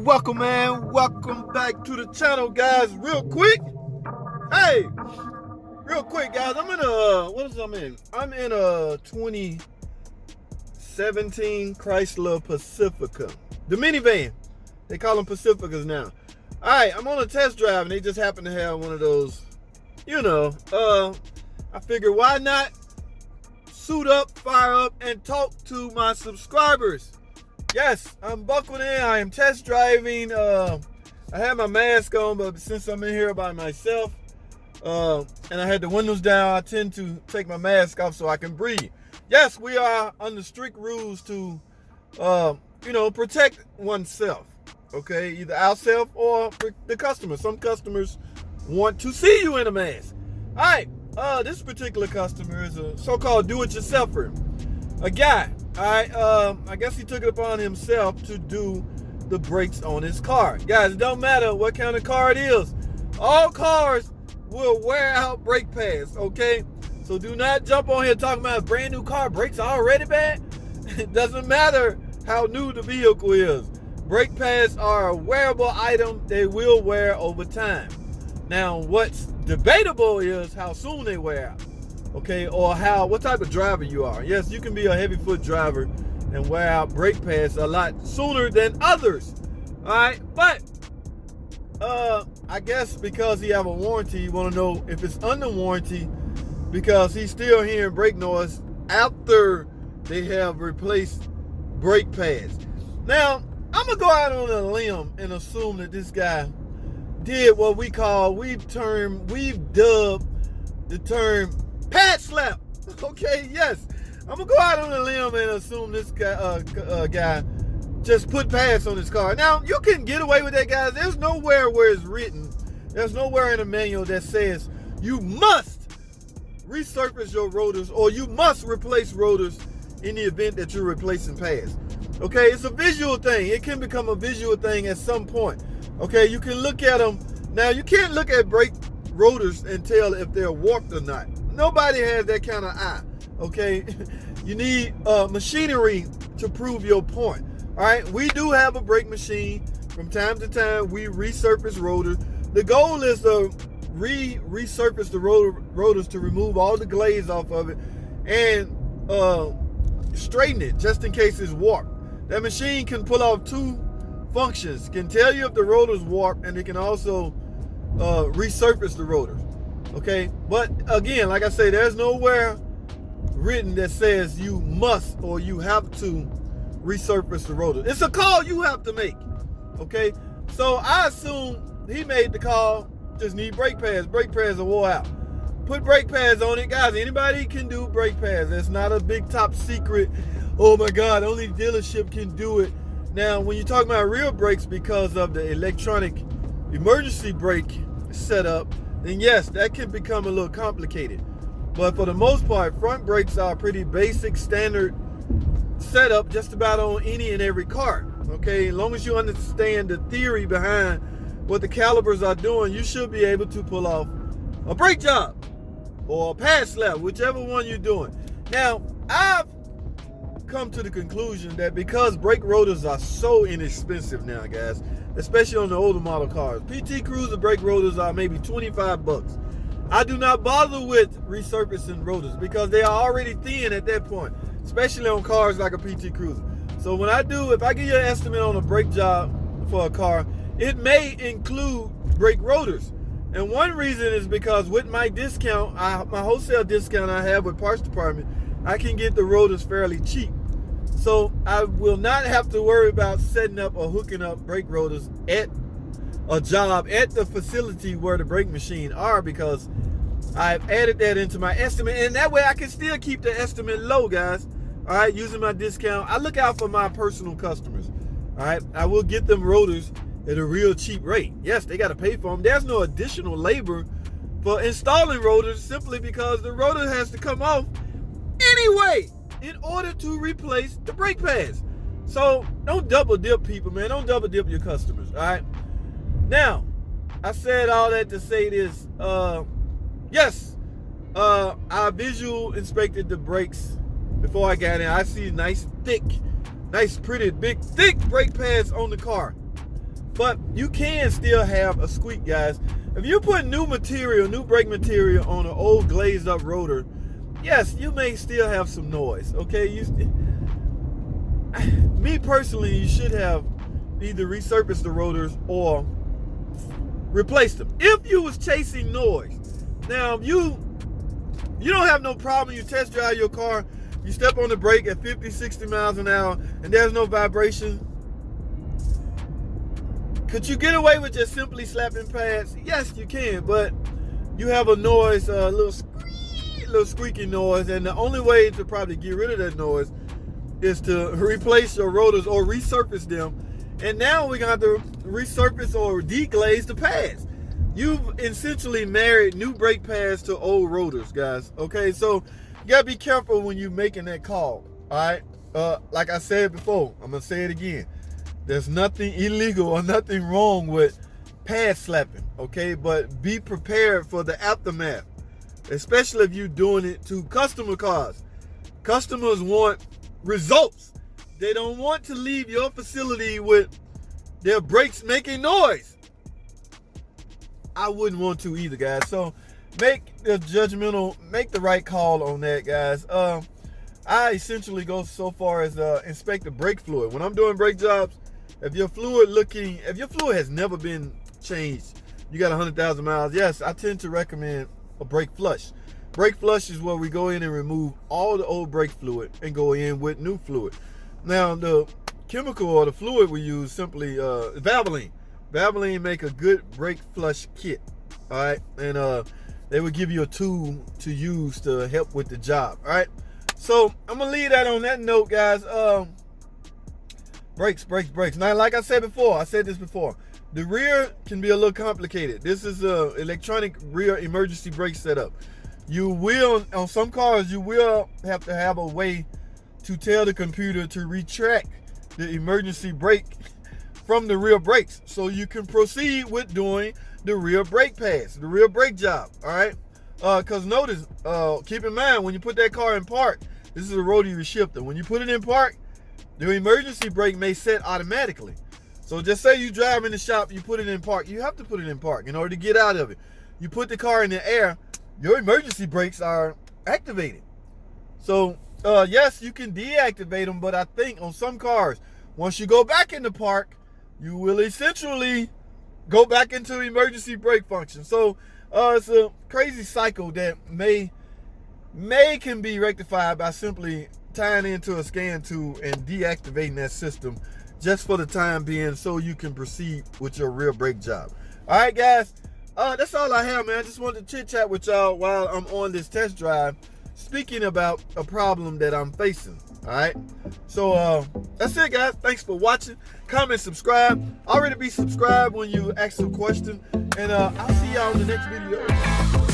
welcome back to the channel, guys. Real quick, guys, I'm in I'm in a 2017 Chrysler Pacifica, the minivan. They call them Pacificas now. All right, I'm on a test drive and they just happen to have one of those, I figured why not suit up, fire up, and talk to my subscribers. Yes, I'm buckled in. I am test driving. I have my mask on, but since I'm in here by myself, and I had the windows down, I tend to take my mask off so I can breathe. Yes, we are under strict rules to, protect oneself. Okay, either ourselves or the customer. Some customers want to see you in a mask. All right, this particular customer is a so-called do-it-yourselfer, a guy. All right, I guess he took it upon himself to do the brakes on his car. Guys, it don't matter what kind of car it is. All cars will wear out brake pads, okay? So do not jump on here talking about a brand new car. Brakes are already bad. It doesn't matter how new the vehicle is. Brake pads are a wearable item. They will wear over time. Now, what's debatable is how soon they wear out. Okay, or what type of driver you are. Yes, you can be a heavy foot driver and wear out brake pads a lot sooner than others. All right, but I guess because he have a warranty, you want to know if it's under warranty because he's still hearing brake noise after they have replaced brake pads. Now, I'm gonna go out on a limb and assume that this guy did what we've dubbed the term pad slap. Okay, yes. I'm gonna go out on a limb and assume this guy just put pads on his car. Now, you can get away with that, guys. There's nowhere where it's written. There's nowhere in the manual that says you must resurface your rotors or you must replace rotors in the event that you're replacing pads. Okay, it's a visual thing. It can become a visual thing at some point. Okay, you can look at them. Now, you can't look at brake rotors and tell if they're warped or not. Nobody has that kind of eye, okay? You need machinery to prove your point, all right? We do have a brake machine. From time to time, we resurface rotors. The goal is to resurface the rotors to remove all the glaze off of it and straighten it just in case it's warped. That machine can pull off two functions. It can tell you if the rotor's warped, and it can also resurface the rotors. Okay, but again, like I say, there's nowhere written that says you must or you have to resurface the rotor. It's a call you have to make. Okay, so I assume he made the call. Just need brake pads. Brake pads are wore out. Put brake pads on it, guys. Anybody can do brake pads. That's not a big top secret. Oh my God, only dealership can do it. Now, when you talk about rear brakes because of the electronic emergency brake setup, then yes, that can become a little complicated. But for the most part, front brakes are a pretty basic standard setup just about on any and every car. Okay, as long as you understand the theory behind what the calipers are doing, you should be able to pull off a brake job or a pad slap, whichever one you're doing. Now, I've come to the conclusion that because brake rotors are so inexpensive now, guys, especially on the older model cars, PT Cruiser brake rotors are maybe $25. I do not bother with resurfacing rotors because they are already thin at that point, especially on cars like a PT Cruiser. So if I give you an estimate on a brake job for a car, it may include brake rotors. And one reason is because with my discount, my wholesale discount I have with parts department, I can get the rotors fairly cheap. So I will not have to worry about setting up or hooking up brake rotors at a job at the facility where the brake machine are because I've added that into my estimate, and that way I can still keep the estimate low, guys. All right, using my discount. I look out for my personal customers. All right, I will get them rotors at a real cheap rate. Yes, they got to pay for them. There's no additional labor for installing rotors simply because the rotor has to come off anyway in order to replace the brake pads. So don't double dip, people, man. Don't double dip your customers, all right? Now, I said all that to say this. Yes, I visual inspected the brakes before I got in. I see nice, pretty, big, thick brake pads on the car. But you can still have a squeak, guys. If you put new brake material on an old glazed up rotor, yes, you may still have some noise, okay? Me personally, you should have either resurfaced the rotors or replaced them. If you was chasing noise. Now, you don't have no problem, you test drive your car, you step on the brake at 50, 60 miles an hour, and there's no vibration. Could you get away with just simply slapping pads? Yes, you can, but you have a noise, a little squeaky noise, and the only way to probably get rid of that noise is to replace your rotors or resurface them. And now we're going to have to resurface or deglaze the pads. You've essentially married new brake pads to old rotors, guys. Okay, so you got to be careful when you're making that call, all right? Like I said before, I'm going to say it again. There's nothing illegal or nothing wrong with pad slapping, okay? But be prepared for the aftermath, especially if you're doing it to customer cars. Customers want results. They don't want to leave your facility with their brakes making noise. I wouldn't want to either, guys. So make the right call on that, guys. I essentially go so far as inspect the brake fluid. When I'm doing brake jobs, if your fluid has never been changed, you got 100,000 miles, yes, I tend to recommend a brake flush. Brake flush is where we go in and remove all the old brake fluid and go in with new fluid. Now, the chemical or the fluid we use simply Valvoline. Valvoline make a good brake flush kit, all right? And they will give you a tool to use to help with the job, all right? So I'm gonna leave that on that note, guys. Brakes. Now, like I said this before, the rear can be a little complicated. This is a electronic rear emergency brake setup. You will, on some cars, you will have to have a way to tell the computer to retract the emergency brake from the rear brakes, so you can proceed with doing the rear brake pads, the rear brake job, all right? Because notice, keep in mind, when you put that car in park, this is a rotary shifter. When you put it in park, the emergency brake may set automatically. So just say you drive in the shop, you put it in park. You have to put it in park in order to get out of it. You put the car in the air, your emergency brakes are activated. So yes, you can deactivate them, but I think on some cars, once you go back in the park, you will essentially go back into emergency brake function. So it's a crazy cycle that can be rectified by simply tying into a scan tool and deactivating that system just for the time being, so you can proceed with your rear brake job. All right, guys, that's all I have, man. I just wanted to chit chat with y'all while I'm on this test drive, speaking about a problem that I'm facing. All right, so that's it, guys. Thanks for watching. Comment, subscribe. Already be subscribed when you ask a question, and I'll see y'all in the next video.